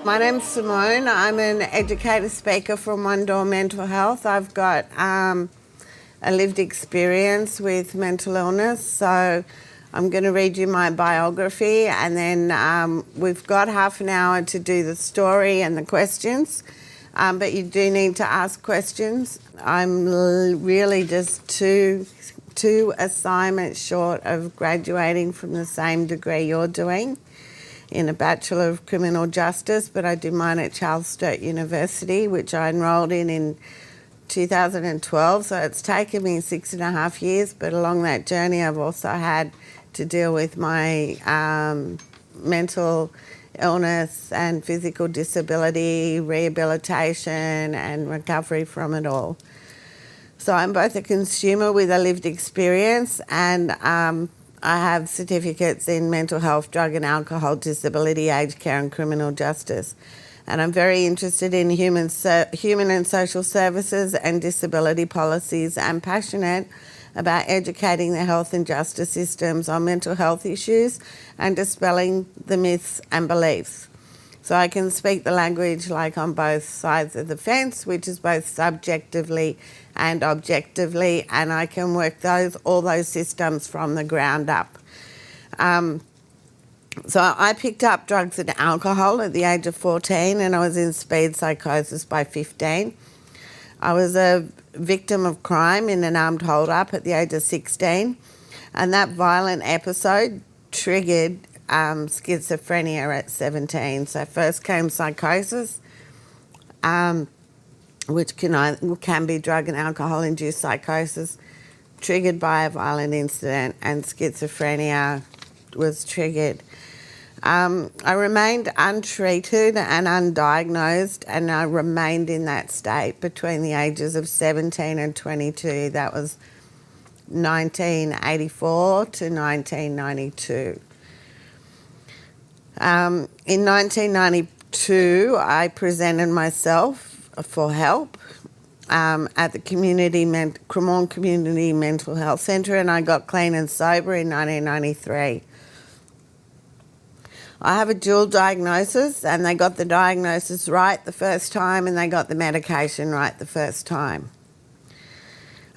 My name's Simone. I'm an educator speaker from One Door Mental Health. I've got a lived experience with mental illness, so I'm going to read you my biography, and then we've got half an hour to do the story and the questions, but you do need to ask questions. I'm really just two assignments short of graduating from the same degree you're doing in a Bachelor of Criminal Justice, but I do mine at Charles Sturt University, which I enrolled in 2012, so it's taken me 6.5 years, but along that journey I've also had to deal with my mental illness and physical disability, rehabilitation and recovery from it all. So I'm both a consumer with a lived experience, and I have certificates in mental health, drug and alcohol, disability, aged care and criminal justice. And I'm very interested in human and social services and disability policies, and passionate about educating the health and justice systems on mental health issues and dispelling the myths and beliefs. So I can speak the language like on both sides of the fence, which is both subjectively and objectively, and I can work all those systems from the ground up. So I picked up drugs and alcohol at the age of 14, and I was in speed psychosis by 15. I was a victim of crime in an armed hold-up at the age of 16, and that violent episode triggered schizophrenia at 17. So first came psychosis, which can be drug and alcohol-induced psychosis, triggered by a violent incident, and schizophrenia was triggered. I remained untreated and undiagnosed, and I remained in that state between the ages of 17 and 22. That was 1984 to 1992. In 1992, I presented myself for help at the Cremorne Community Mental Health Centre, and I got clean and sober in 1993. I have a dual diagnosis, and they got the diagnosis right the first time and they got the medication right the first time.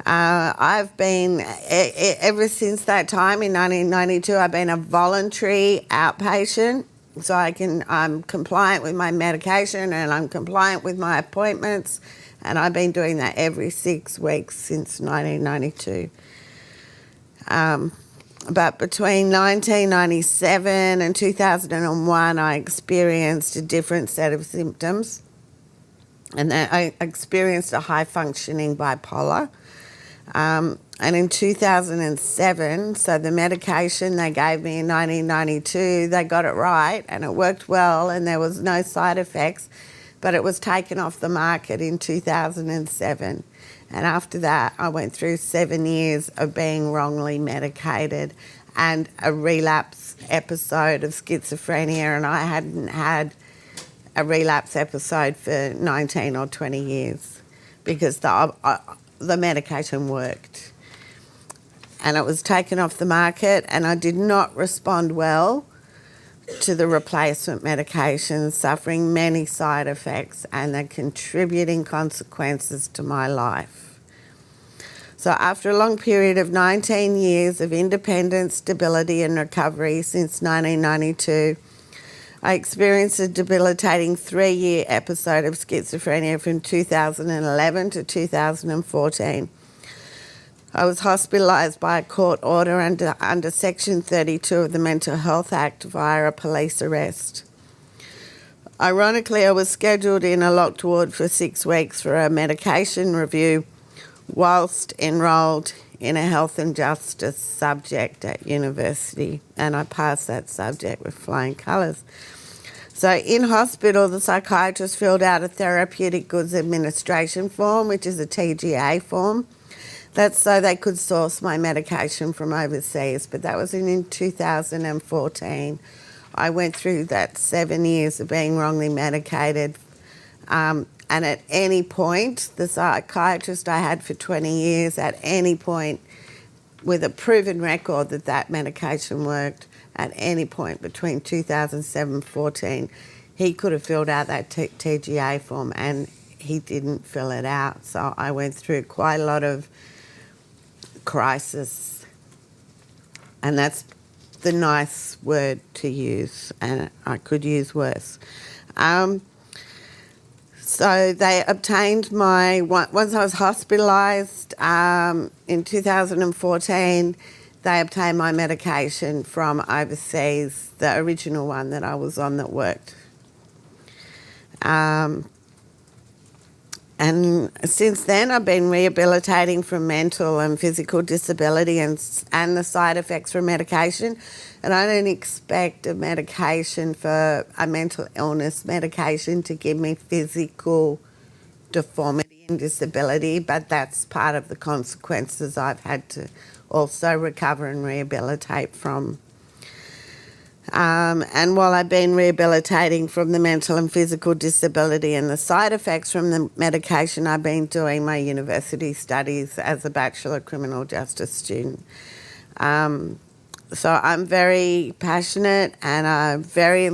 I've been, ever since that time in 1992, I've been a voluntary outpatient, so I'm compliant with my medication and I'm compliant with my appointments, and I've been doing that every 6 weeks since 1992. But between 1997 and 2001, I experienced a different set of symptoms, and then I experienced a high-functioning bipolar. And in 2007, so the medication they gave me in 1992, they got it right and it worked well and there was no side effects, but it was taken off the market in 2007. And after that, I went through 7 years of being wrongly medicated and a relapse episode of schizophrenia, and I hadn't had a relapse episode for 19 or 20 years because the medication worked. And it was taken off the market, and I did not respond well to the replacement medication, suffering many side effects and the contributing consequences to my life. So after a long period of 19 years of independence, stability and recovery since 1992, I experienced a debilitating 3-year episode of schizophrenia from 2011 to 2014. I was hospitalised by a court order under Section 32 of the Mental Health Act via a police arrest. Ironically, I was scheduled in a locked ward for 6 weeks for a medication review whilst enrolled in a health and justice subject at university, and I passed that subject with flying colours. So in hospital, the psychiatrist filled out a therapeutic goods administration form, which is a TGA form. That's so they could source my medication from overseas, but that was in 2014. I went through that 7 years of being wrongly medicated, and at any point, the psychiatrist I had for 20 years, at any point, with a proven record that medication worked, at any point between 2007 and 2014, he could have filled out that TGA form and he didn't fill it out. So I went through quite a lot of crisis, and that's the nice word to use, and I could use worse. So they obtained once I was hospitalised in 2014, they obtained my medication from overseas, the original one that I was on that worked. And since then, I've been rehabilitating from mental and physical disability and the side effects from medication. And I don't expect a mental illness medication to give me physical deformity and disability, but that's part of the consequences I've had to also recover and rehabilitate from. And while I've been rehabilitating from the mental and physical disability and the side effects from the medication, I've been doing my university studies as a Bachelor of Criminal Justice student. So I'm very passionate and very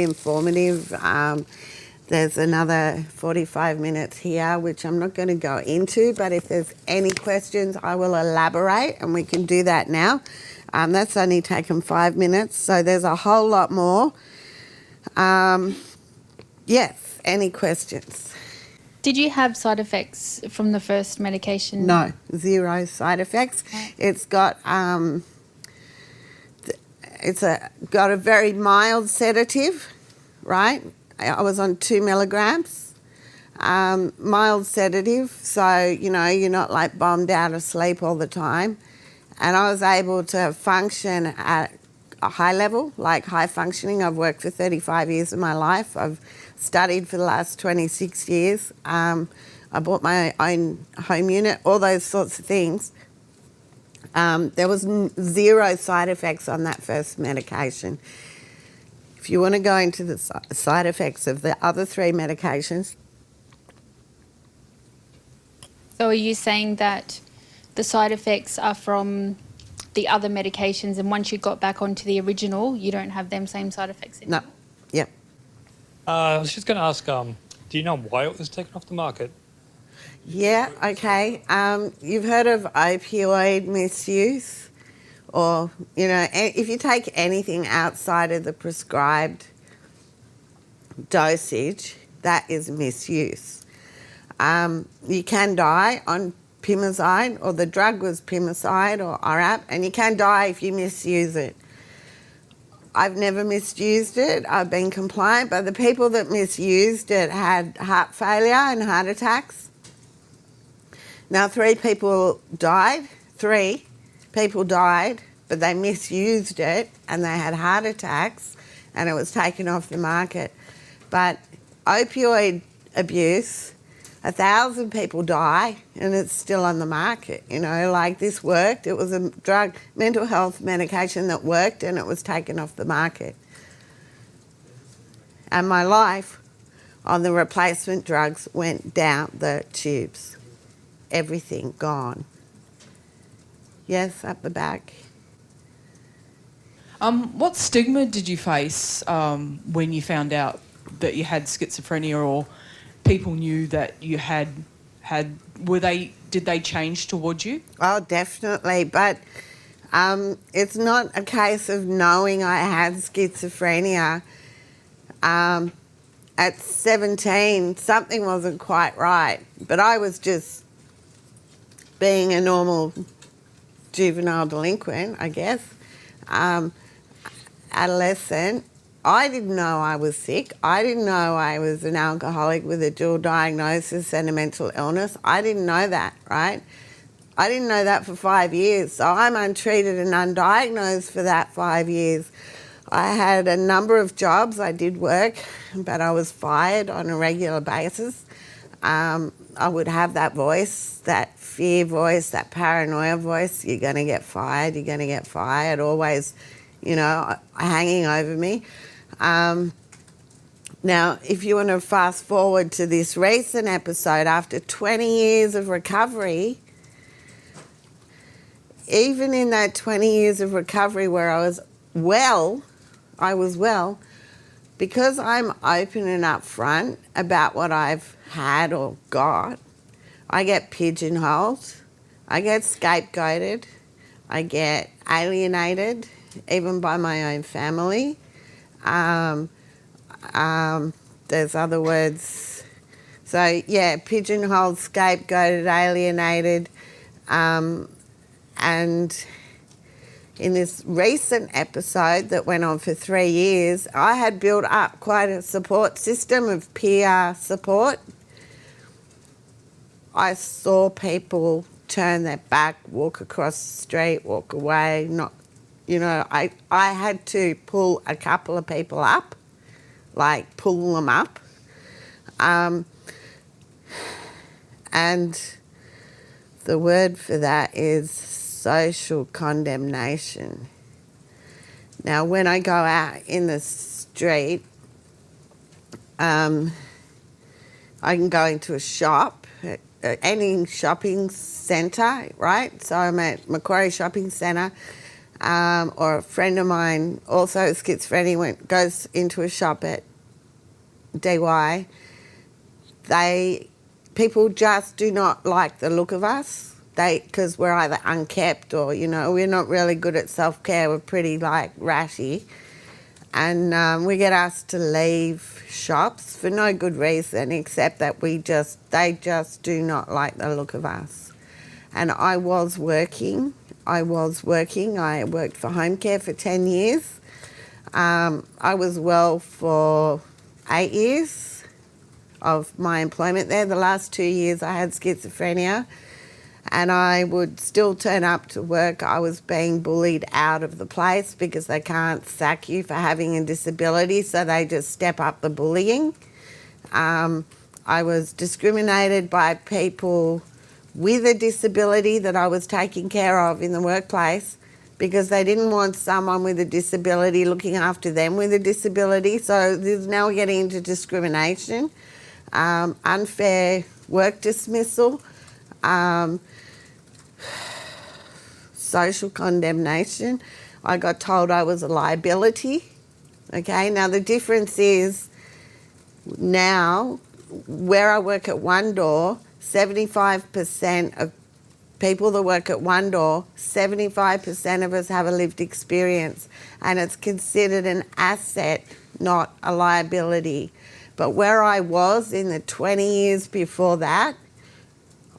informative. There's another 45 minutes here, which I'm not going to go into, but if there's any questions, I will elaborate and we can do that now. That's only taken 5 minutes, so there's a whole lot more. Yes, any questions? Did you have side effects from the first medication? No, 0 side effects. Right. It's got got a very mild sedative, right? I was on 2 milligrams, mild sedative, so you're not like bombed out of sleep all the time. And I was able to function at a high level, like high functioning. I've worked for 35 years of my life. I've studied for the last 26 years. I bought my own home unit, all those sorts of things. There was 0 side effects on that first medication. If you want to go into the side effects of the other 3 medications. So are you saying that the side effects are from the other medications, and once you got back onto the original, you don't have them same side effects anymore? No. Yep. I was just going to ask, do you know why it was taken off the market? Yeah, okay. You've heard of opioid misuse? Or, if you take anything outside of the prescribed dosage, that is misuse. You can die on Pimozide, or the drug was Pimozide or Arap, and you can die if you misuse it. I've never misused it. I've been compliant, but the people that misused it had heart failure and heart attacks. Now, 3 people died. 3 people died, but they misused it and they had heart attacks and it was taken off the market. But opioid abuse, 1,000 people die and it's still on the market. Like this worked. It was a mental health medication that worked and it was taken off the market. And my life on the replacement drugs went down the tubes. Everything gone. Yes, up the back. What stigma did you face when you found out that you had schizophrenia, or people knew that you had? Did they change towards you? Oh, definitely. But it's not a case of knowing I had schizophrenia. At 17, something wasn't quite right, but I was just being a normal juvenile delinquent, I guess. Adolescent, I didn't know I was sick. I didn't know I was an alcoholic with a dual diagnosis and a mental illness. I didn't know that, right? I didn't know that for 5 years. So I'm untreated and undiagnosed for that 5 years. I had a number of jobs. I did work, but I was fired on a regular basis. I would have that voice, that fear voice, that paranoia voice. You're going to get fired. You're going to get fired. Always, hanging over me. Now, if you want to fast forward to this recent episode, after 20 years of recovery, even in that 20 years of recovery where I was well, because I'm open and upfront about what I've had or got, I get pigeonholed, I get scapegoated, I get alienated, even by my own family. There's other words. So, yeah, pigeonholed, scapegoated, alienated. And in this recent episode that went on for 3 years, I had built up quite a support system of peer support. I saw people turn their back, walk across the street, walk away. Not, I had to pull a couple of people up, like pull them up. And the word for that is social condemnation. Now, when I go out in the street, I can go into a shop, any shopping centre, right? So I'm at Macquarie Shopping Centre, or a friend of mine, also schizophrenic, goes into a shop at DY. People just do not like the look of us. Because we're either unkept or, we're not really good at self-care. We're pretty, rashy. And we get asked to leave shops for no good reason except that they just do not like the look of us. And I was working. I worked for home care for 10 years. I was well for 8 years of my employment there. The last 2 years I had schizophrenia. And I would still turn up to work. I was being bullied out of the place because they can't sack you for having a disability, so they just step up the bullying. I was discriminated by people with a disability that I was taking care of in the workplace because they didn't want someone with a disability looking after them with a disability. So now we're getting into discrimination, unfair work dismissal, social condemnation. I got told I was a liability. Okay, now the difference is now where I work at One Door, 75% of people that work at One Door, 75% of us have a lived experience, and it's considered an asset, not a liability. But where I was in the 20 years before that,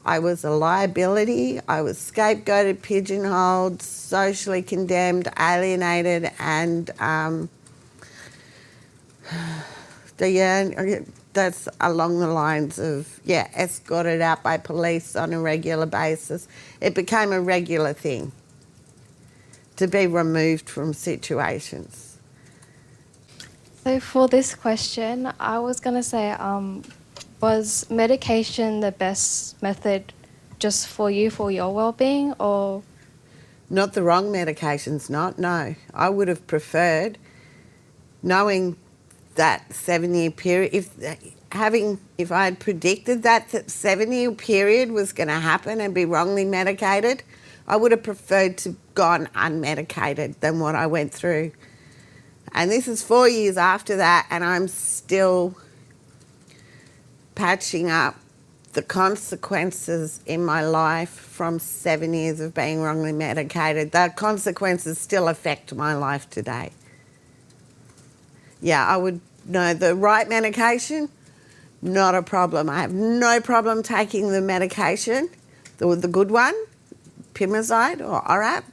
I was a liability. I was scapegoated, pigeonholed, socially condemned, alienated, and that's along the lines of, escorted out by police on a regular basis. It became a regular thing to be removed from situations. So for this question, I was going to say, was medication the best method just for you, for your well-being, or? Not the wrong medications, no. I would have preferred, knowing that 7-year period, if I had predicted that 7-year period was going to happen and be wrongly medicated, I would have preferred to have gone unmedicated than what I went through. And this is 4 years after that, and I'm still patching up the consequences in my life from 7 years of being wrongly medicated. The consequences still affect my life today. Yeah, I would know the right medication, not a problem. I have no problem taking the medication, the good one, Pimozide or ORAP,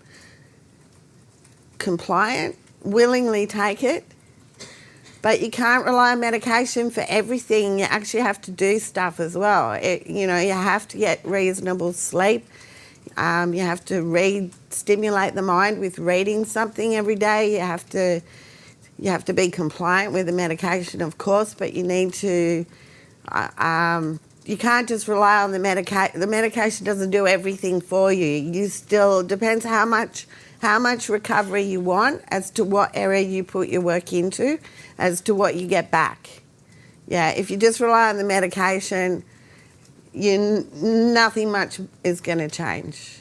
compliant, willingly take it. But you can't rely on medication for everything. You actually have to do stuff as well. You have to get reasonable sleep. You have to stimulate the mind with reading something every day. You have to be compliant with the medication, of course, but you need to. You can't just rely on the medication. The medication doesn't do everything for you. You still depends how much recovery you want as to what area you put your work into, as to what you get back. Yeah, if you just rely on the medication, nothing much is going to change.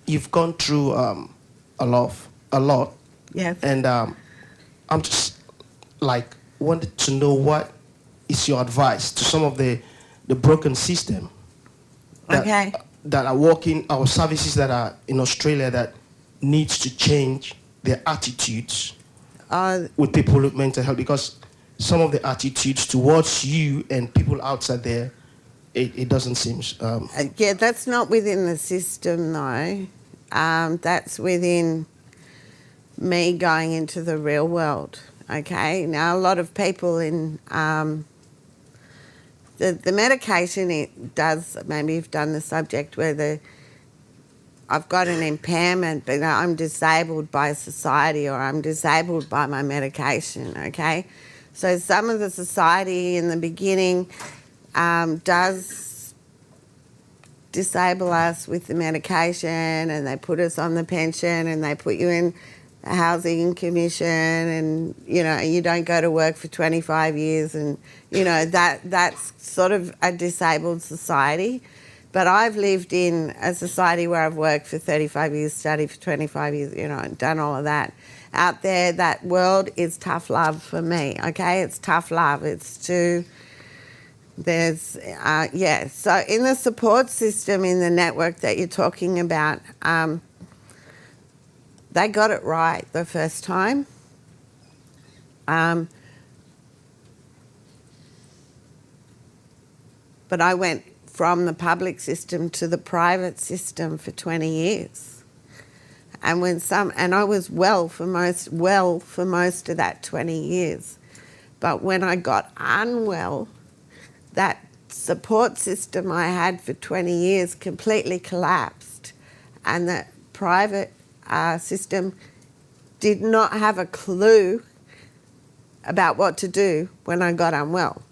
You've gone through a lot Yes. And I'm just like wanted to know what is your advice to some of the broken system that, Okay. that are working, our services that are in Australia that needs to change their attitudes with people with mental health, because some of the attitudes towards you and people outside there, it doesn't seem. Yeah, that's not within the system, though. That's within me going into the real world. Okay. Now, a lot of people in the medication, it does. Maybe you've done the subject where I've got an impairment, but I'm disabled by society, or I'm disabled by my medication. Okay. So some of the society in the beginning does disable us with the medication, and they put us on the pension, and they put you in a housing commission, and you don't go to work for 25 years, and that's sort of a disabled society. But I've lived in a society where I've worked for 35 years, studied for 25 years, and done all of that. Out there, that world is tough love for me. Okay, it's tough love. So in the support system, in the network that you're talking about, they got it right the first time. But I went from the public system to the private system for 20 years. And I was well for most of that 20 years. But when I got unwell, that support system I had for 20 years completely collapsed, and the private system did not have a clue about what to do when I got unwell.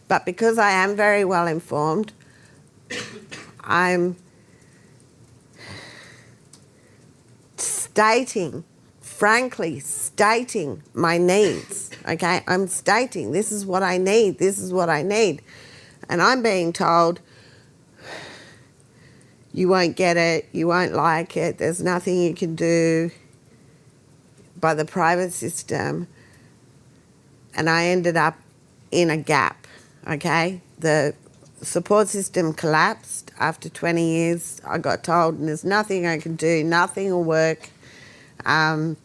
But because I am very well informed, I'm frankly stating my needs, okay? I'm stating, this is what I need, this is what I need. And I'm being told, you won't get it, you won't like it, there's nothing you can do, by the private system. And I ended up in a gap, okay? The support system collapsed after 20 years. I got told there's nothing I can do, nothing will work. And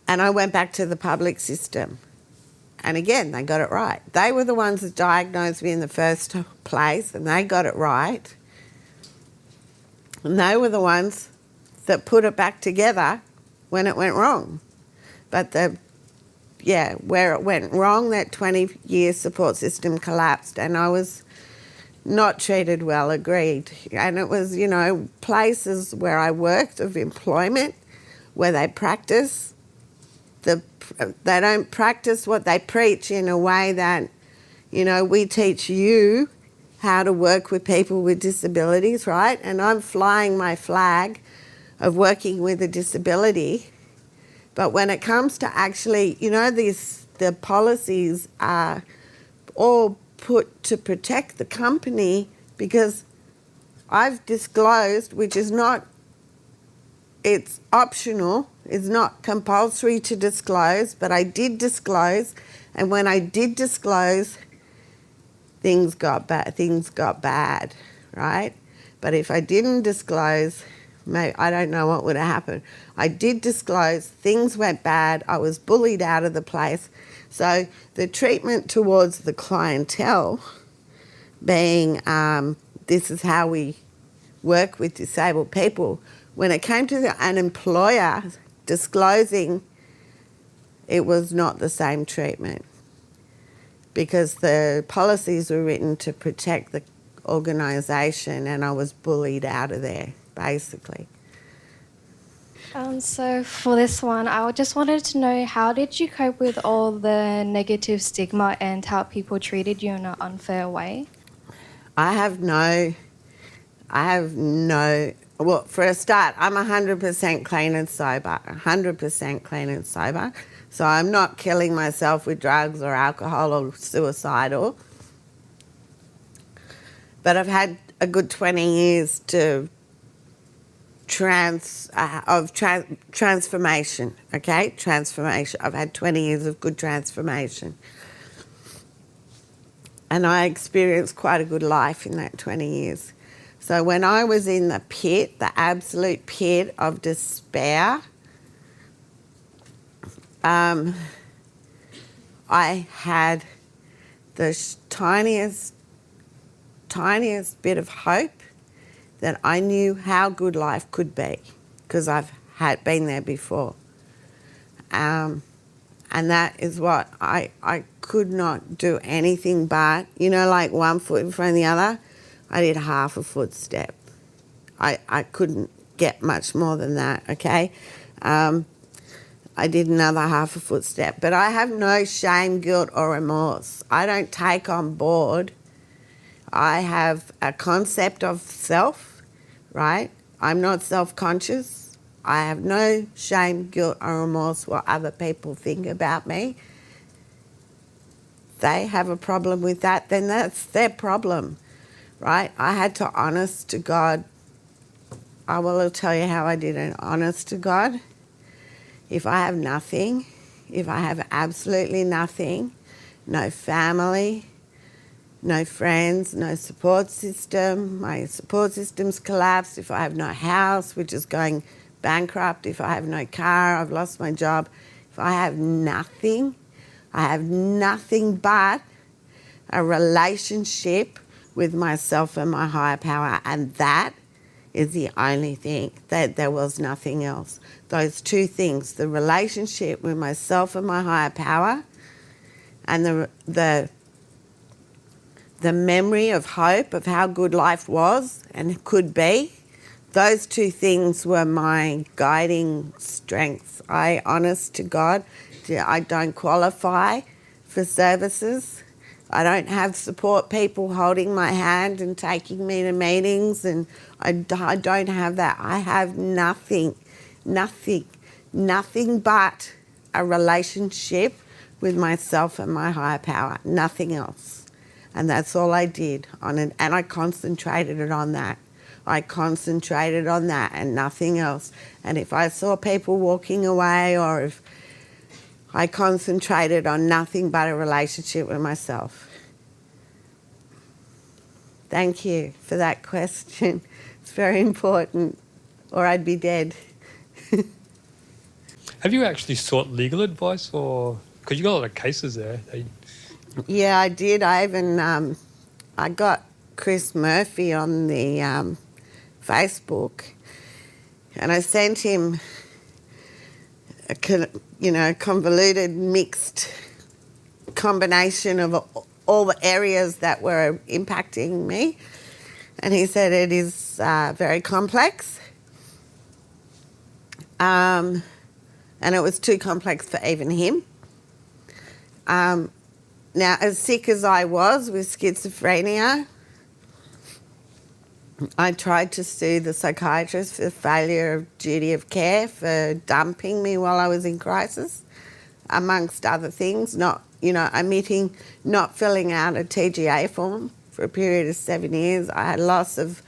I went back to the public system. And again, they got it right. They were the ones that diagnosed me in the first place, and they got it right. And they were the ones that put it back together when it went wrong. But where it went wrong, that 20-year support system collapsed, and I was not treated well, agreed. And it was, places where I worked of employment where they practice they don't practice what they preach in a way that, we teach you how to work with people with disabilities, right? And I'm flying my flag of working with a disability. But when it comes to actually, the policies are all put to protect the company, because I've disclosed, which is not, it's optional, it's not compulsory to disclose, but I did disclose, and when I did disclose, things got bad, right? But if I didn't disclose, I don't know what would have happened. I did disclose, things went bad, I was bullied out of the place. So the treatment towards the clientele being, this is how we work with disabled people, when it came to an employer disclosing, it was not the same treatment, because the policies were written to protect the organisation, and I was bullied out of there, basically. So for this one, I just wanted to know, how did you cope with all the negative stigma and how people treated you in an unfair way? Well, for a start, I'm 100% clean and sober, 100% clean and sober. So I'm not killing myself with drugs or alcohol or suicidal. But I've had a good 20 years to transformation. Okay, transformation. I've had 20 years of good transformation, and I experienced quite a good life in that 20 years. So when I was in the pit, the absolute pit of despair, I had the tiniest bit of hope that I knew how good life could be, because I've been there before. And that is what I could not do anything but, like one foot in front of the other. I did half a footstep. I couldn't get much more than that, okay? I did another half a footstep. But I have no shame, guilt or remorse. I don't take on board. I have a concept of self, right? I'm not self-conscious. I have no shame, guilt or remorse what other people think about me. They have a problem with that, then that's their problem, right? I had to, honest to God, I will tell you how I did it. Honest to God, if I have nothing, if I have absolutely nothing, no family, no friends, no support system, my support system's collapsed, if I have no house, which is going bankrupt, if I have no car, I've lost my job, if I have nothing, I have nothing but a relationship with myself and my higher power, and that is the only thing. That there was nothing else. Those two things, the relationship with myself and my higher power, and the memory of hope of how good life was and could be, those two things were my guiding strengths. I, honest to God, I don't qualify for services. I don't have support people holding my hand and taking me to meetings, and I don't have that. I have nothing but a relationship with myself and my higher power, nothing else. And that's all I did on it, and I concentrated it on that. I concentrated on that and nothing else. And if I saw people walking away, or if I concentrated on nothing but a relationship with myself. Thank you for that question. It's very important, or I'd be dead. Have you actually sought legal advice, or because you got a lot of cases there? Yeah, I did. I even I got Chris Murphy on the Facebook, and I sent him a convoluted, mixed combination of all the areas that were impacting me, and he said it is very complex, and it was too complex for even him. Now, as sick as I was with schizophrenia, I tried to sue the psychiatrist for failure of duty of care, for dumping me while I was in crisis, amongst other things, not filling out a TGA form for a period of 7 years. I had loss of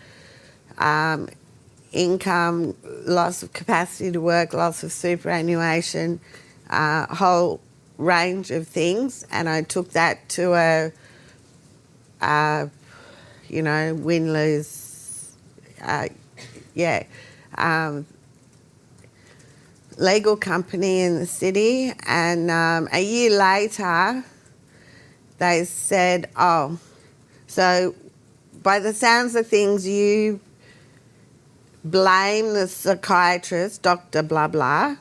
income, loss of capacity to work, loss of superannuation, whole range of things, and I took that to a win-lose, legal company in the city, and a year later they said, oh, so by the sounds of things you blame the psychiatrist, Dr. blah blah,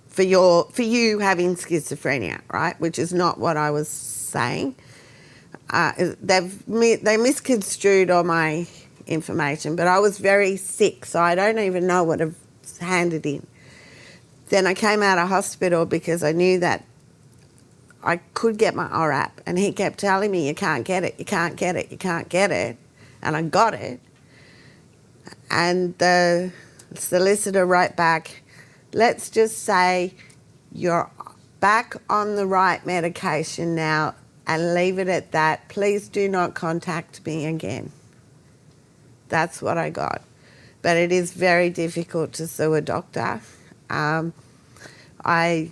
for you having schizophrenia, right? Which is not what I was saying. They misconstrued all my information, but I was very sick, so I don't even know what I've handed in. Then I came out of hospital because I knew that I could get my ORAP, and he kept telling me, you can't get it, you can't get it, you can't get it, and I got it. And the solicitor wrote back, let's just say you're back on the right medication now and leave it at that. Please do not contact me again. That's what I got. but it is very difficult to sue a doctor. I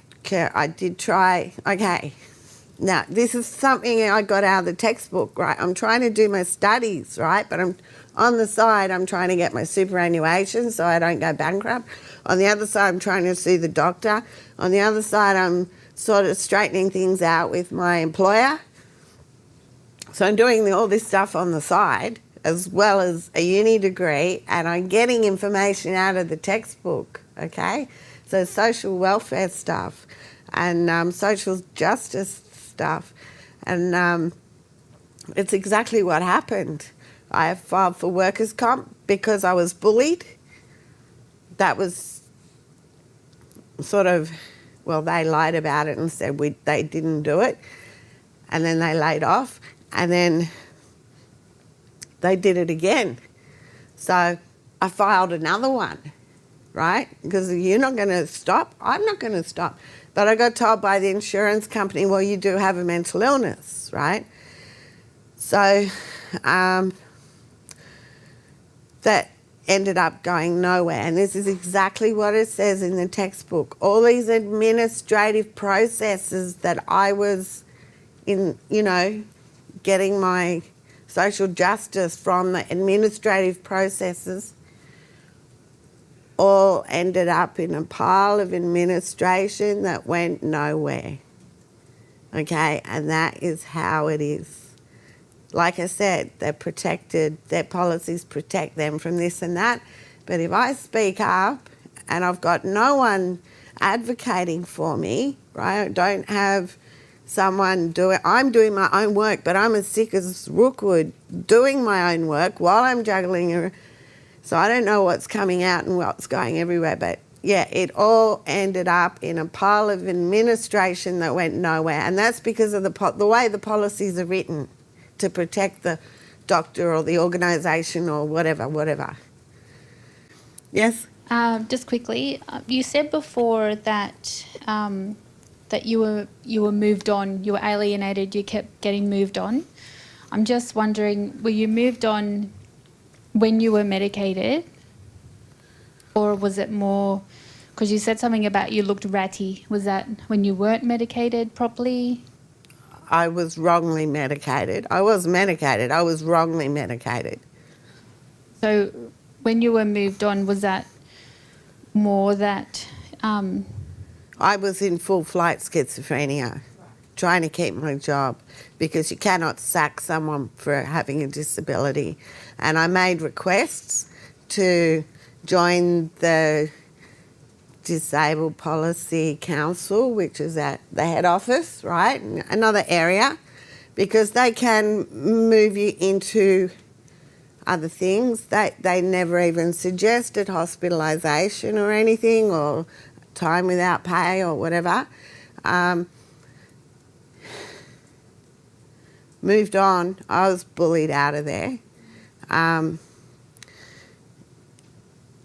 did try. Okay, now this is something I got out of the textbook, right? I'm trying to do my studies, right? But I'm on the side. I'm trying to get my superannuation so I don't go bankrupt. On the other side, I'm trying to sue the doctor. On the other side, I'm sort of straightening things out with my employer. So I'm doing all this stuff on the side, as well as a uni degree, and I'm getting information out of the textbook, okay? So social welfare stuff and social justice stuff. And it's exactly what happened. I filed for workers' comp because I was bullied. That was sort of, well, they lied about it and said they didn't do it. And then they laid off. And then they did it again. So I filed another one, right? Because you're not going to stop, I'm not going to stop. But I got told by the insurance company, well, you do have a mental illness, right? So that ended up going nowhere. And this is exactly what it says in the textbook. All these administrative processes that I was in, getting my social justice from the administrative processes all ended up in a pile of administration that went nowhere. Okay, and that is how it is. Like I said, they're protected, their policies protect them from this and that. But if I speak up and I've got no one advocating for me, right, I don't have someone I'm doing my own work, but I'm as sick as Rookwood doing my own work while I'm juggling. So I don't know what's coming out and what's going everywhere, but yeah, it all ended up in a pile of administration that went nowhere. And that's because of the way the policies are written to protect the doctor or the organisation or whatever. Yes? Just quickly, you said before that that you were moved on, you were alienated, you kept getting moved on. I'm just wondering, were you moved on when you were medicated, or was it more, because you said something about you looked ratty, was that when you weren't medicated properly? I was wrongly medicated. I was medicated. I was wrongly medicated. So when you were moved on, was that more that... I was in full flight schizophrenia, trying to keep my job because you cannot sack someone for having a disability. And I made requests to join the Disabled Policy Council, which is at the head office, right, another area, because they can move you into other things. They never even suggested hospitalisation or anything, or time without pay or whatever. Moved on. I was bullied out of there. I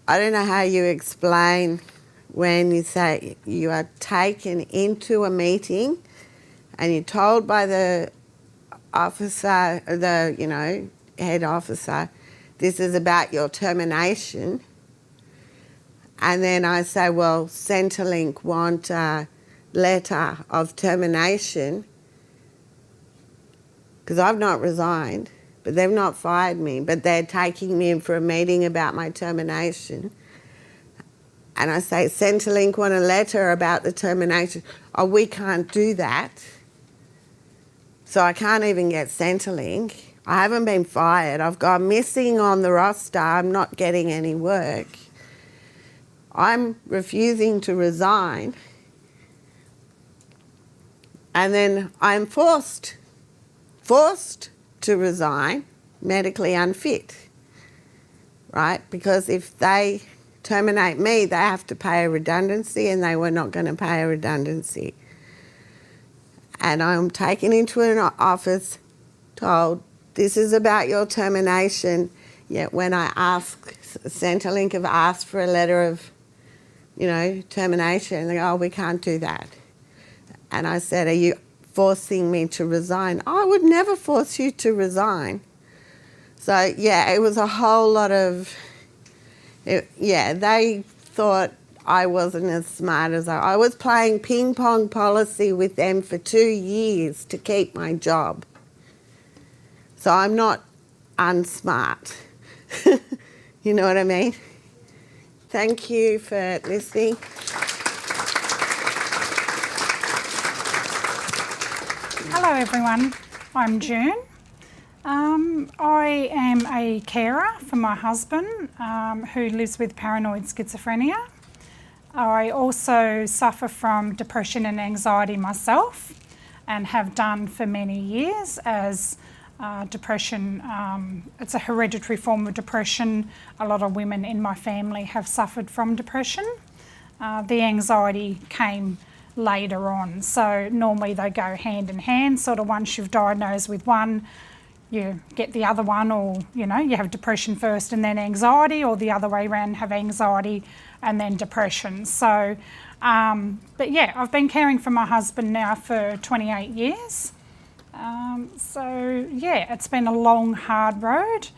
don't know how you explain when you say you are taken into a meeting and you're told by the officer, head officer, this is about your termination. And then I say, well, Centrelink want a letter of termination because I've not resigned, but they've not fired me, but they're taking me in for a meeting about my termination. And I say, Centrelink want a letter about the termination. Oh, we can't do that. So I can't even get Centrelink. I haven't been fired. I've gone missing on the roster. I'm not getting any work. I'm refusing to resign, and then I'm forced to resign, medically unfit, right? Because if they terminate me, they have to pay a redundancy, and they were not going to pay a redundancy. And I'm taken into an office, told, this is about your termination, yet when I ask, Centrelink have asked for a letter of termination. They go, oh, we can't do that. And I said, are you forcing me to resign? Oh, I would never force you to resign. So, yeah, it was a whole lot of They thought I wasn't as smart as I was playing ping pong policy with them for 2 years to keep my job. So I'm not unsmart. You know what I mean? Thank you for listening. Hello everyone, I'm June. I am a carer for my husband who lives with paranoid schizophrenia. I also suffer from depression and anxiety myself and have done for many years as depression. It's a hereditary form of depression. A lot of women in my family have suffered from depression. The anxiety came later on, so normally they go hand in hand. Sort of once you've diagnosed with one, you get the other one, or you have depression first and then anxiety, or the other way around, have anxiety and then depression. So but yeah, I've been caring for my husband now for 28 years. So yeah, it's been a long, hard road.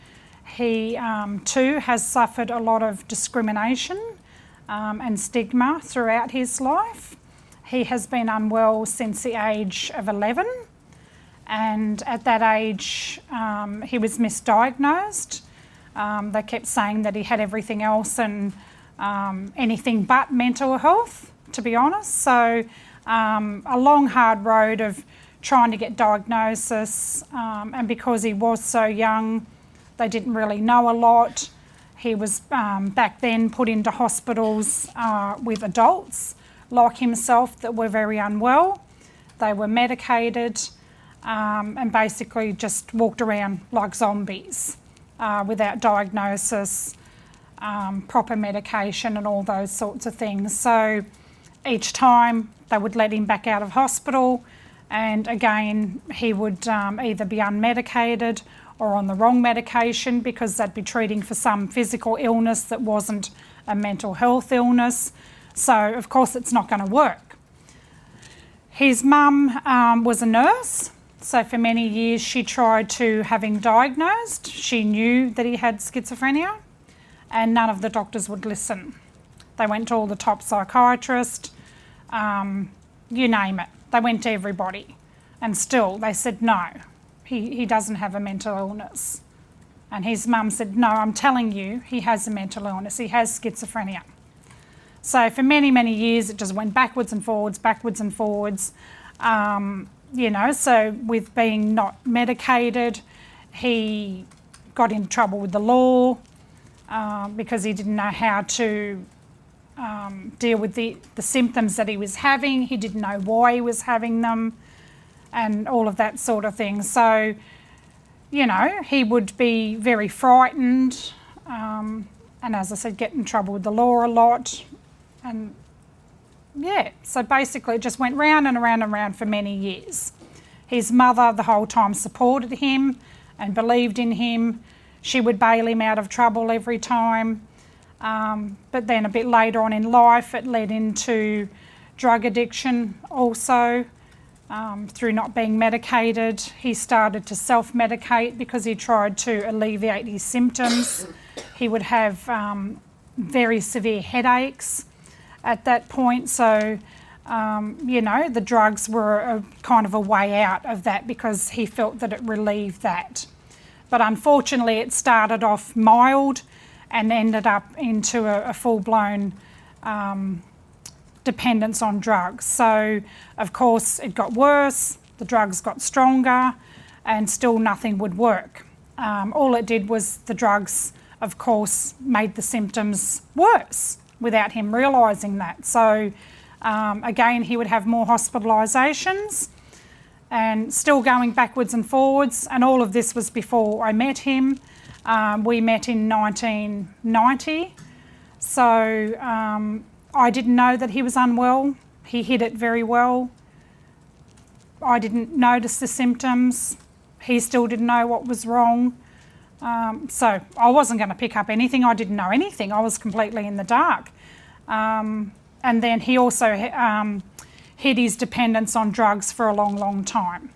He too has suffered a lot of discrimination and stigma throughout his life. He has been unwell since the age of 11, and at that age he was misdiagnosed. They kept saying that he had everything else and anything but mental health, to be honest. So a long, hard road of trying to get diagnosis, and because he was so young, they didn't really know a lot. He was back then put into hospitals with adults like himself that were very unwell. They were medicated and basically just walked around like zombies without diagnosis, proper medication and all those sorts of things. So each time they would let him back out of hospital, and again he would either be unmedicated or on the wrong medication because they'd be treating for some physical illness that wasn't a mental health illness. So of course it's not going to work. His mum was a nurse, so for many years she tried to have him diagnosed. She knew that he had schizophrenia, and none of the doctors would listen. They went to all the top psychiatrists, you name it. They went to everybody, and still they said no, he doesn't have a mental illness. And his mum said, no, I'm telling you, he has a mental illness, he has schizophrenia. So for many, many years it just went backwards and forwards, so with being not medicated, he got into trouble with the law because he didn't know how to deal with the symptoms that he was having. He didn't know why he was having them and all of that sort of thing. So, he would be very frightened and, as I said, get in trouble with the law a lot. And yeah, so basically it just went round and around and around for many years. His mother the whole time supported him and believed in him. She would bail him out of trouble every time. But then a bit later on in life it led into drug addiction also. Through not being medicated, he started to self-medicate because he tried to alleviate his symptoms. He would have very severe headaches at that point, so the drugs were a kind of a way out of that because he felt that it relieved that. But unfortunately it started off mild and ended up into a full-blown dependence on drugs. So of course it got worse, the drugs got stronger, and still nothing would work. All it did was the drugs, of course, made the symptoms worse without him realising that. So again, he would have more hospitalisations and still going backwards and forwards, and all of this was before I met him. We met in 1990, so I didn't know that he was unwell. He hid it very well. I didn't notice the symptoms. He still didn't know what was wrong. So I wasn't going to pick up anything. I didn't know anything. I was completely in the dark. And then he also hid his dependence on drugs for a long, long time.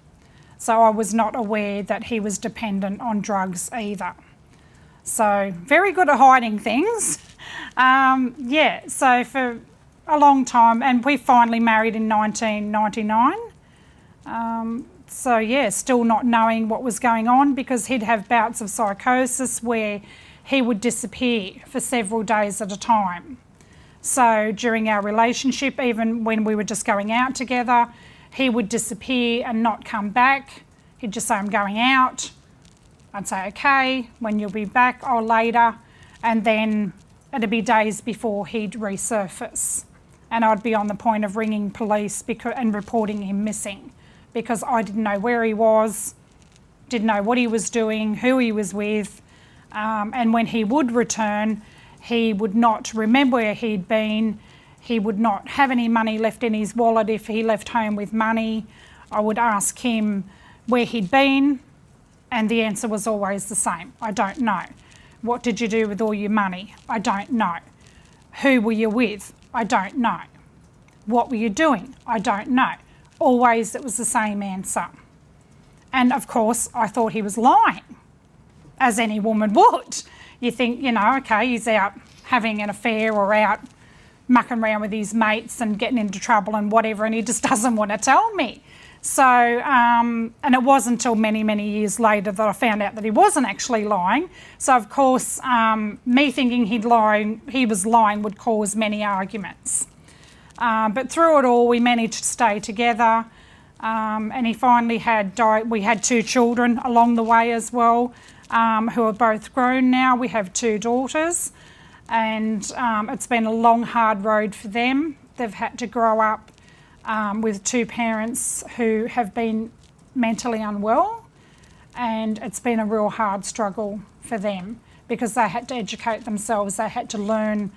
So I was not aware that he was dependent on drugs either. So very good at hiding things. Yeah, so for a long time, and we finally married in 1999. So yeah, still not knowing what was going on, because he'd have bouts of psychosis where he would disappear for several days at a time. So during our relationship, even when we were just going out together, he would disappear and not come back. He'd just say, I'm going out. I'd say, okay, when you'll be back, or later. And then it'd be days before he'd resurface. And I'd be on the point of ringing police and reporting him missing, because I didn't know where he was, didn't know what he was doing, who he was with. And when he would return, he would not remember where he'd been. He would not have any money left in his wallet if he left home with money. I would ask him where he'd been, and the answer was always the same. I don't know. What did you do with all your money? I don't know. Who were you with? I don't know. What were you doing? I don't know. Always it was the same answer. And of course, I thought he was lying, as any woman would. You think, you know, okay, he's out having an affair or out mucking around with his mates and getting into trouble and whatever, and he just doesn't want to tell me. So, and it wasn't until many, many years later that I found out that he wasn't actually lying. So, of course, me thinking he was lying would cause many arguments. But through it all, we managed to stay together, and he finally we had 2 children along the way as well, who are both grown now. We have 2 daughters, and it's been a long, hard road for them. They've had to grow up with 2 parents who have been mentally unwell, and it's been a real hard struggle for them, because they had to educate themselves. They had to learn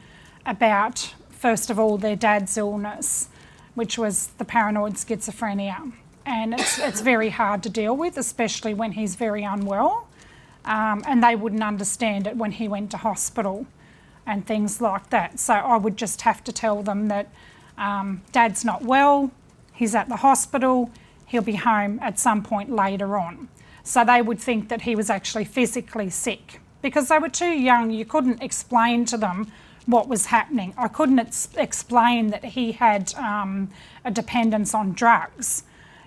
about, first of all, their dad's illness, which was the paranoid schizophrenia, and it's very hard to deal with, especially when he's very unwell, and they wouldn't understand it when he went to hospital and things like that. So I would just have to tell them that Dad's not well, he's at the hospital, he'll be home at some point later on. So they would think that he was actually physically sick, because they were too young. You couldn't explain to them what was happening. I couldn't explain that he had a dependence on drugs.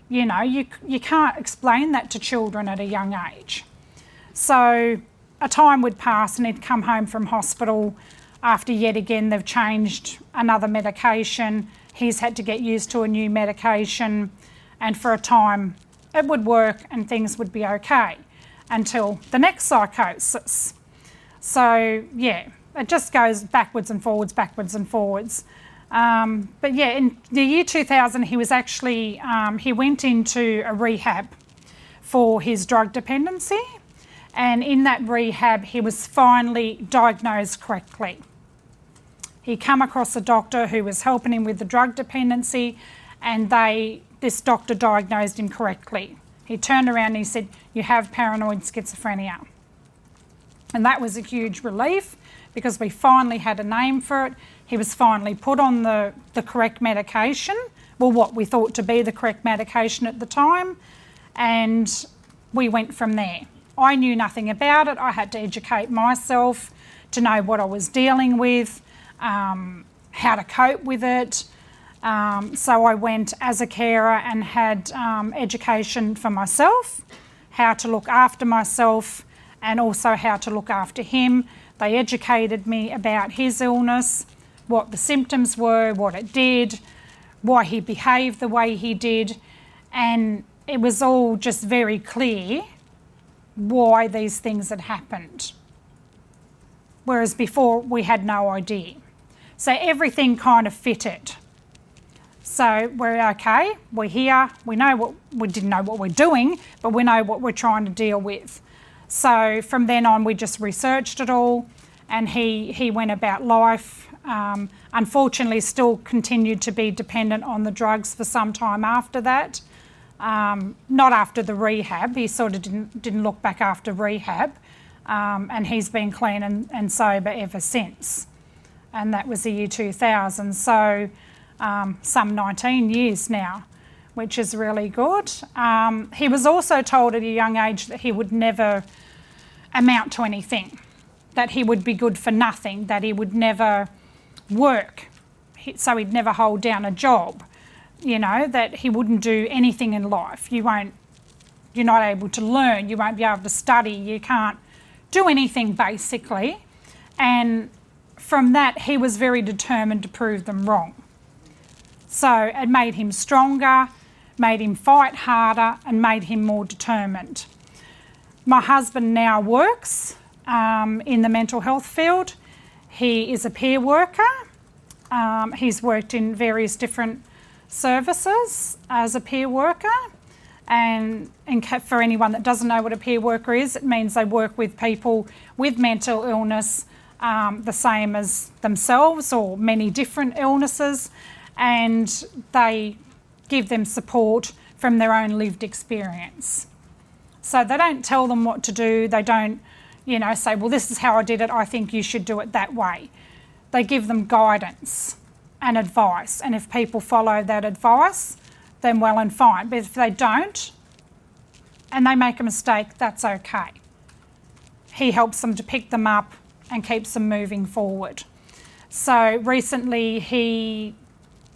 You know, you can't explain that to children at a young age. So a time would pass and he'd come home from hospital after yet again they've changed another medication. He's had to get used to a new medication, and for a time it would work and things would be okay until the next psychosis. So yeah, it just goes backwards and forwards, backwards and forwards. But yeah, in the year 2000 he was actually, he went into a rehab for his drug dependency, and in that rehab he was finally diagnosed correctly. He came across a doctor who was helping him with the drug dependency, and this doctor diagnosed him correctly. He turned around and he said, you have paranoid schizophrenia. And that was a huge relief, because we finally had a name for it. He was finally put on the correct medication, well, what we thought to be the correct medication at the time, and we went from there. I knew nothing about it. I had to educate myself to know what I was dealing with, how to cope with it. So I went as a carer and had education for myself, how to look after myself, and also how to look after him. They educated me about his illness, what the symptoms were, what it did, why he behaved the way he did, and it was all just very clear why these things had happened. Whereas before we had no idea. So everything kind of fitted. So we're okay, we're here, we didn't know what we're doing, but we know what we're trying to deal with. So from then on we just researched it all, and he went about life. Unfortunately still continued to be dependent on the drugs for some time after that. Not after the rehab, he sort of didn't look back after rehab, and he's been clean and sober ever since. And that was the year 2000, so some 19 years now, which is really good. He was also told at a young age that he would never amount to anything. that he would be good for nothing, that he would never work, so he'd never hold down a job, you know, that he wouldn't do anything in life. You're not able to learn, you won't be able to study, you can't do anything basically. And from that, he was very determined to prove them wrong. So it made him stronger, made him fight harder, and made him more determined. My husband now works in the mental health field. He is a peer worker. He's worked in various different services as a peer worker. And for anyone that doesn't know what a peer worker is, it means they work with people with mental illness, the same as themselves or many different illnesses, and they give them support from their own lived experience. So they don't tell them what to do. They don't, you know, say, well, this is how I did it, I think you should do it that way. They give them guidance and advice, and if people follow that advice, then well and fine. But if they don't, and they make a mistake, that's okay. He helps them to pick them up and keeps them moving forward. So recently,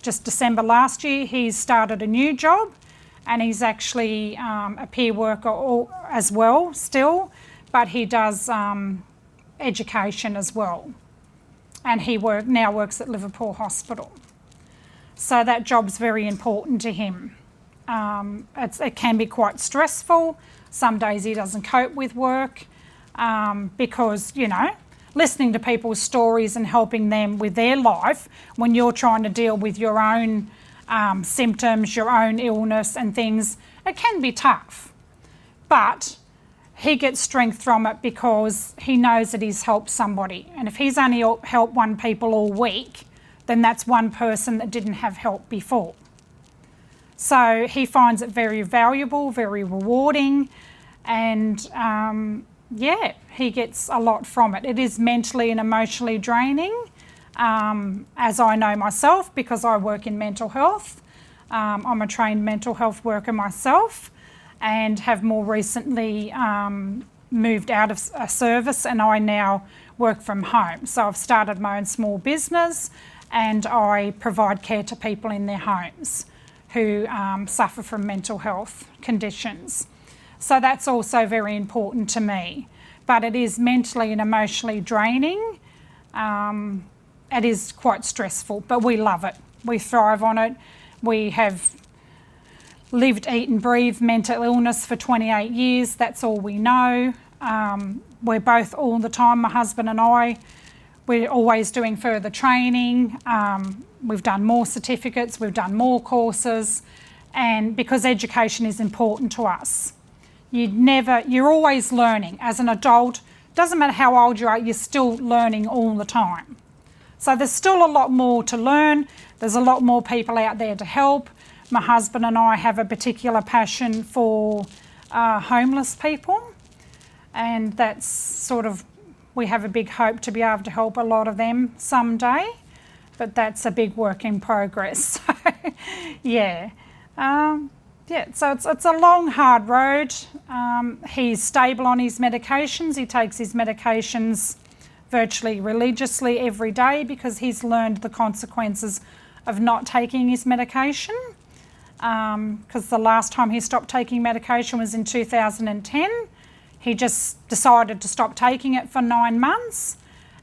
just December last year, he's started a new job, and he's actually a peer worker as well still, but he does education as well. And he now works at Liverpool Hospital. So that job's very important to him. It can be quite stressful. Some days he doesn't cope with work because, you know, listening to people's stories and helping them with their life when you're trying to deal with your own symptoms, your own illness and things, it can be tough. But he gets strength from it because he knows that he's helped somebody. And if he's only helped one people all week, then that's one person that didn't have help before. So he finds it very valuable, very rewarding, and yeah, he gets a lot from it. It is mentally and emotionally draining, as I know myself because I work in mental health. I'm a trained mental health worker myself and have more recently moved out of a service, and I now work from home. So I've started my own small business and I provide care to people in their homes who suffer from mental health conditions. So that's also very important to me. But it is mentally and emotionally draining. It is quite stressful, but we love it. We thrive on it. We have lived, eat and breathe mental illness for 28 years. That's all we know. We're both all the time, my husband and I, we're always doing further training. We've done more certificates, we've done more courses, and because education is important to us. You're always learning. As an adult, doesn't matter how old you are, you're still learning all the time. So there's still a lot more to learn. There's a lot more people out there to help. My husband and I have a particular passion for homeless people, and that's sort of, we have a big hope to be able to help a lot of them someday, but that's a big work in progress. So, yeah. So it's a long, hard road. He's stable on his medications. He takes his medications virtually religiously every day because he's learned the consequences of not taking his medication. Because the last time he stopped taking medication was in 2010. He just decided to stop taking it for 9 months,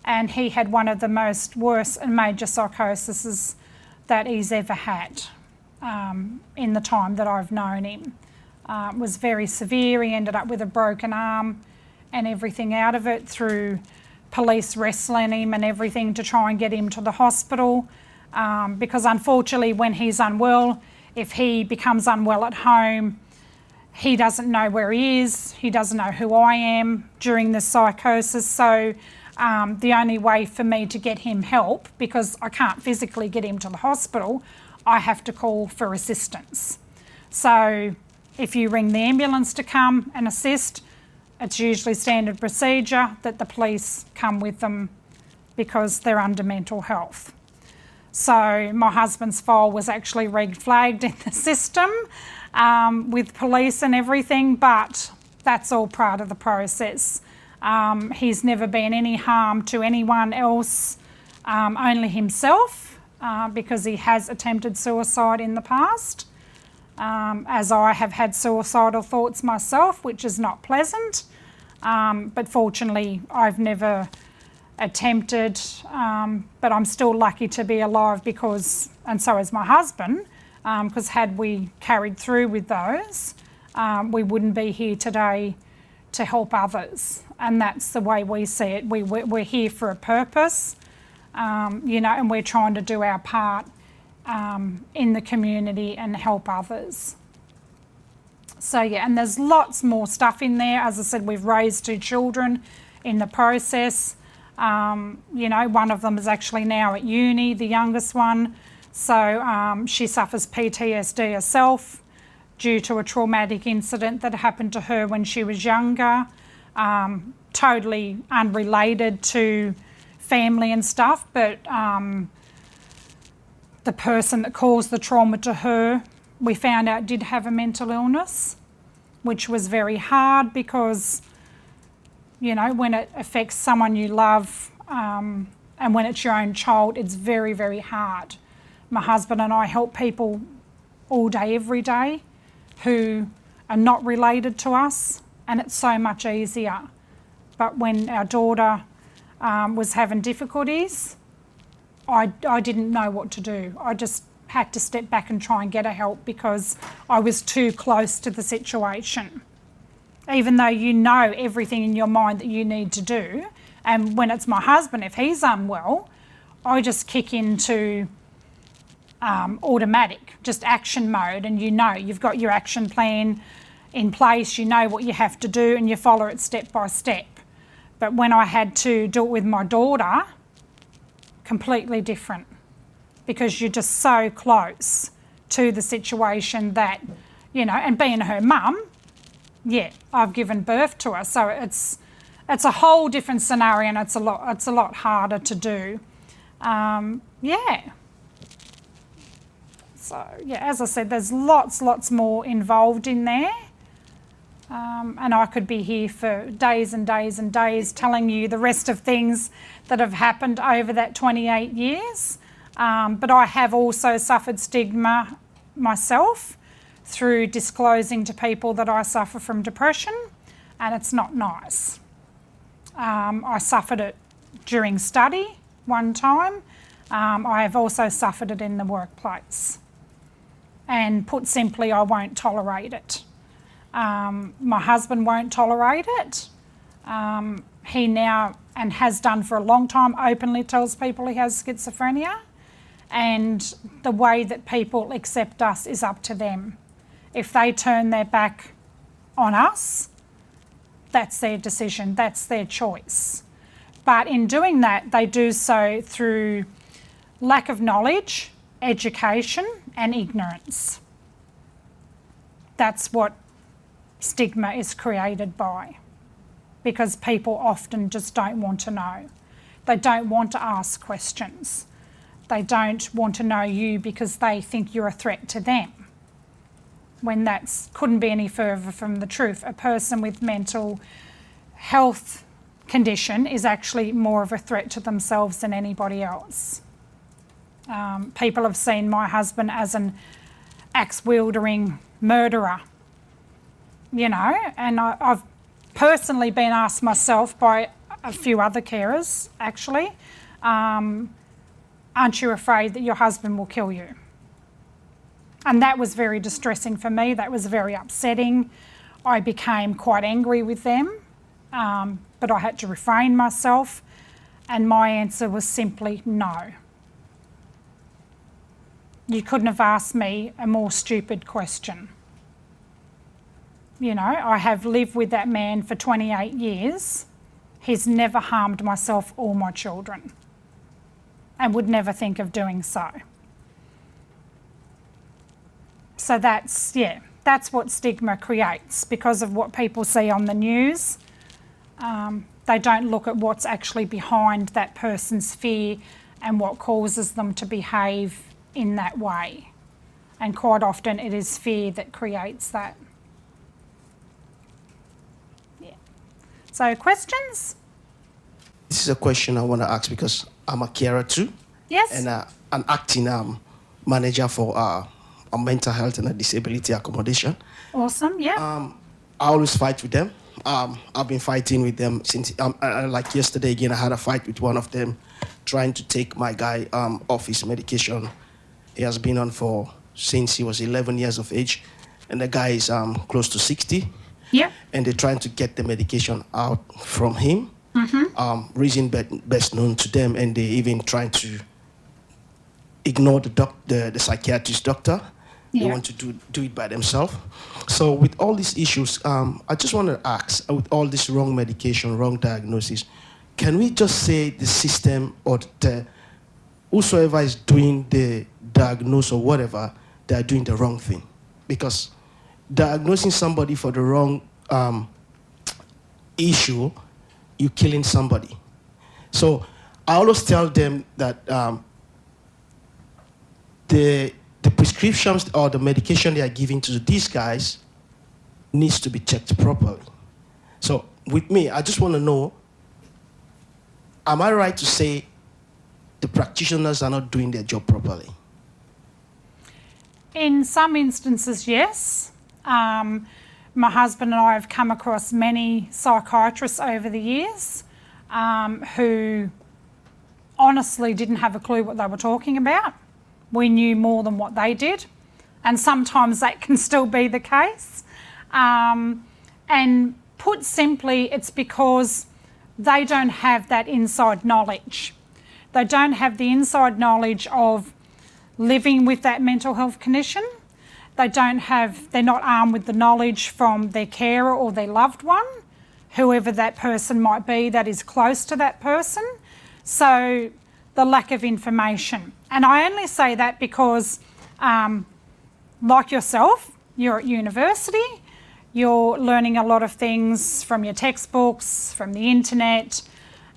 and he had one of the worst and major psychoses that he's ever had in the time that I've known him. It was very severe. He ended up with a broken arm and everything out of it through police wrestling him and everything to try and get him to the hospital because unfortunately when he's unwell, if he becomes unwell at home, he doesn't know where he is, he doesn't know who I am during the psychosis. So the only way for me to get him help, because I can't physically get him to the hospital, I have to call for assistance. So if you ring the ambulance to come and assist, it's usually standard procedure that the police come with them because they're under mental health. So my husband's file was actually red flagged in the system with police and everything, but that's all part of the process. He's never been any harm to anyone else, only himself, because he has attempted suicide in the past, as I have had suicidal thoughts myself, which is not pleasant. But fortunately, I've never attempted, but I'm still lucky to be alive because, and so is my husband, because had we carried through with those, we wouldn't be here today to help others. And that's the way we see it. We're here for a purpose, and we're trying to do our part in the community and help others. So yeah, and there's lots more stuff in there. As I said, we've raised 2 children in the process. One of them is actually now at uni, the youngest one. So she suffers PTSD herself due to a traumatic incident that happened to her when she was younger, totally unrelated to family and stuff, but the person that caused the trauma to her, we found out did have a mental illness, which was very hard because, when it affects someone you love and when it's your own child, it's very, very hard. My husband and I help people all day, every day, who are not related to us, and it's so much easier. But when our daughter was having difficulties, I didn't know what to do. I just had to step back and try and get her help because I was too close to the situation. Even though you know everything in your mind that you need to do, and when it's my husband, if he's unwell, I just kick into automatic, just action mode, and you've got your action plan in place, you know what you have to do, and you follow it step by step. But when I had to do it with my daughter, completely different, because you're just so close to the situation that, and being her mum, yeah, I've given birth to her, so it's a whole different scenario, and it's a lot harder to do. Yeah. So yeah, as I said, there's lots more involved in there. And I could be here for days and days and days telling you the rest of things that have happened over that 28 years. But I have also suffered stigma myself through disclosing to people that I suffer from depression, and it's not nice. I suffered it during study one time. I have also suffered it in the workplace. And put simply, I won't tolerate it. My husband won't tolerate it. He now, and has done for a long time, openly tells people he has schizophrenia. And the way that people accept us is up to them. If they turn their back on us, that's their decision, that's their choice. But in doing that, they do so through lack of knowledge, education, and ignorance. That's what stigma is created by, because people often just don't want to know. They don't want to ask questions. They don't want to know you because they think you're a threat to them, when that couldn't be any further from the truth. A person with mental health condition is actually more of a threat to themselves than anybody else. People have seen my husband as an axe-wielding murderer, and I've personally been asked myself by a few other carers, actually, aren't you afraid that your husband will kill you? And that was very distressing for me. That was very upsetting. I became quite angry with them, but I had to refrain myself, and my answer was simply no. You couldn't have asked me a more stupid question. I have lived with that man for 28 years. He's never harmed myself or my children, and would never think of doing so. So that's what stigma creates, because of what people see on the news. They don't look at what's actually behind that person's fear and what causes them to behave in that way. And quite often it is fear that creates that. Yeah. So questions? This is a question I want to ask because I'm a carer too, Yes? and an acting manager for a mental health and a disability accommodation. Awesome, yeah. I always fight with them. I've been fighting with them since, like yesterday again, I had a fight with one of them trying to take my guy off his medication. He has been on since he was 11 years of age, and the guy is close to 60. Yep. And they're trying to get the medication out from him. Reason best known to them, and they even trying to ignore the psychiatrist doctor. They Yeah. want to do it by themselves. So with all these issues, I just want to ask, with all this wrong medication, wrong diagnosis, can we just say the system or whosoever is doing the diagnosis or whatever, they're doing the wrong thing? Because diagnosing somebody for the wrong issue, you're killing somebody. So I always tell them that the prescriptions or the medication they are giving to these guys needs to be checked properly. So with me, I just want to know, am I right to say the practitioners are not doing their job properly? In some instances, yes. My husband and I have come across many psychiatrists over the years who honestly didn't have a clue what they were talking about. We knew more than what they did, and sometimes that can still be the case. And put simply, it's because they don't have that inside knowledge. They don't have the inside knowledge of living with that mental health condition. They're not armed with the knowledge from their carer or their loved one, whoever that person might be that is close to that person. So the lack of information. And I only say that because, like yourself, you're at university, you're learning a lot of things from your textbooks, from the internet,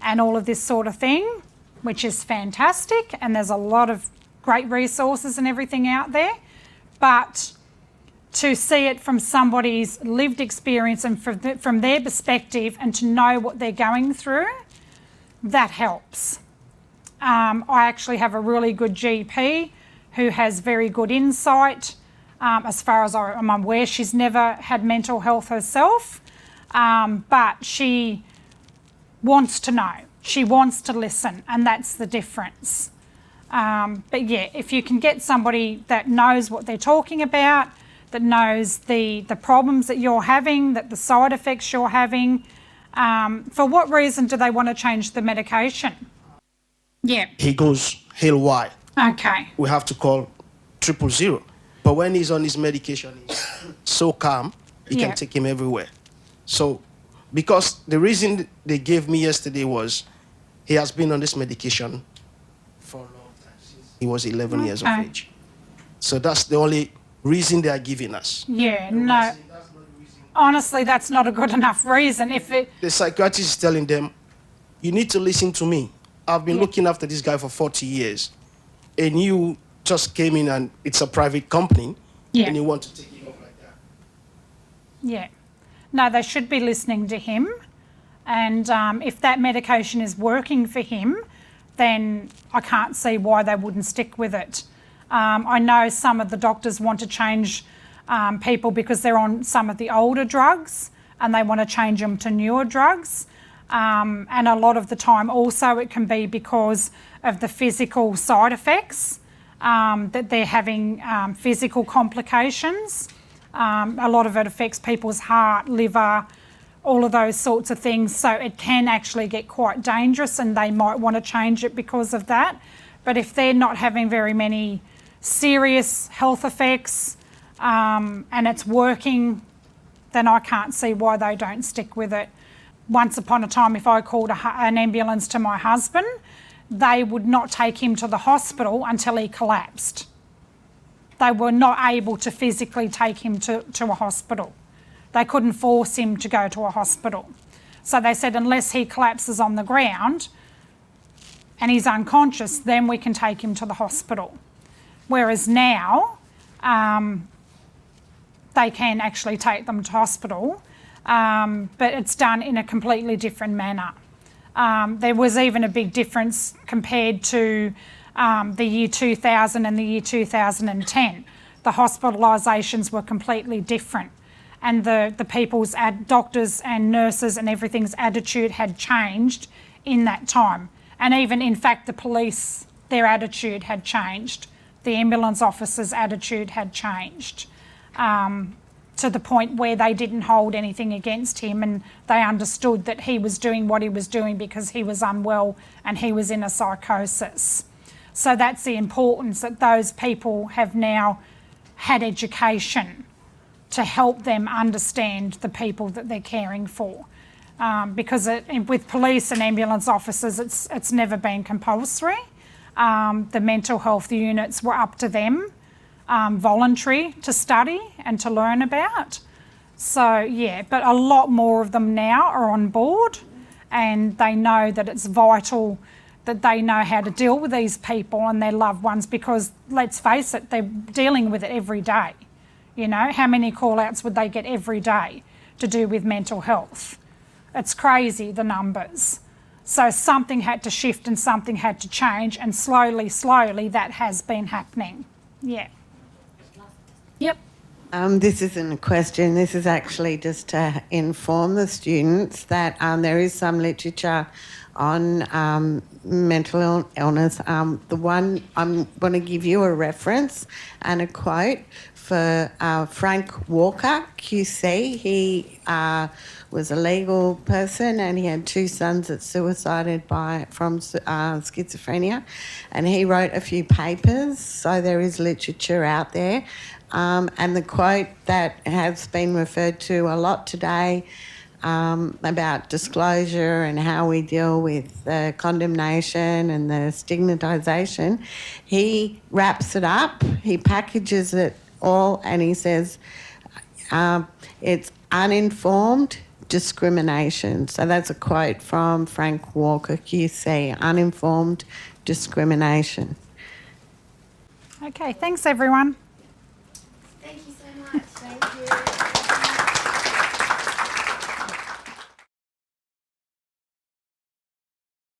and all of this sort of thing, which is fantastic. And there's a lot of great resources and everything out there. But to see it from somebody's lived experience and from their perspective, and to know what they're going through, that helps. I actually have a really good GP who has very good insight. As far as I'm aware, she's never had mental health herself, but she wants to know. She wants to listen, and that's the difference. But yeah, if you can get somebody that knows what they're talking about, that knows the problems that you're having, that the side effects you're having, for what reason do they want to change the medication? Yeah. He goes haywire. Okay. We have to call 000. But when he's on his medication, he's so calm, you Yeah. can take him everywhere. So, because the reason they gave me yesterday was he has been on this medication for a long time, since he was 11 years of Okay. age. So that's the only reason they are giving us. Yeah, no. Honestly, that's not a good enough reason. The psychiatrist is telling them, you need to listen to me. I've been looking after this guy for 40 years. And you just came in and it's a private company. Yeah. And you want to take it off like that. Yeah. No, they should be listening to him. And if that medication is working for him, then I can't see why they wouldn't stick with it. I know some of the doctors want to change people because they're on some of the older drugs and they want to change them to newer drugs. And a lot of the time also it can be because of the physical side effects, that they're having physical complications. A lot of it affects people's heart, liver, all of those sorts of things. So it can actually get quite dangerous and they might want to change it because of that. But if they're not having very many serious health effects and it's working, then I can't see why they don't stick with it. Once upon a time, if I called an ambulance to my husband, they would not take him to the hospital until he collapsed. They were not able to physically take him to a hospital. They couldn't force him to go to a hospital. So they said unless he collapses on the ground and he's unconscious, then we can take him to the hospital. Whereas now, they can actually take them to hospital. but it's done in a completely different manner. There was even a big difference compared to the year 2000 and the year 2010. The hospitalisations were completely different, and the people's doctors and nurses and everything's attitude had changed in that time. And even, in fact, the police, their attitude had changed. The ambulance officers' attitude had changed to the point where they didn't hold anything against him, and they understood that he was doing what he was doing because he was unwell and he was in a psychosis. So that's the importance, that those people have now had education to help them understand the people that they're caring for. Because with police and ambulance officers, it's never been compulsory. The mental health units were up to them, voluntary to study and to learn about. So yeah, but a lot more of them now are on board, and they know that it's vital that they know how to deal with these people and their loved ones, because let's face it, they're dealing with it every day. You know, how many call-outs would they get every day to do with mental health? It's crazy, the numbers. So something had to shift and something had to change, and slowly that has been happening. Yeah. Yep. This isn't a question, this is actually just to inform the students that there is some literature on mental illness. The one, I'm going to give you a reference and a quote for Frank Walker, QC. He was a legal person and he had 2 sons that suicided from schizophrenia, and he wrote a few papers, so there is literature out there. And the quote that has been referred to a lot today about disclosure and how we deal with the condemnation and the stigmatisation, he wraps it up, he packages it all, and he says it's uninformed discrimination. So that's a quote from Frank Walker, QC, uninformed discrimination. Okay, thanks everyone. Thank you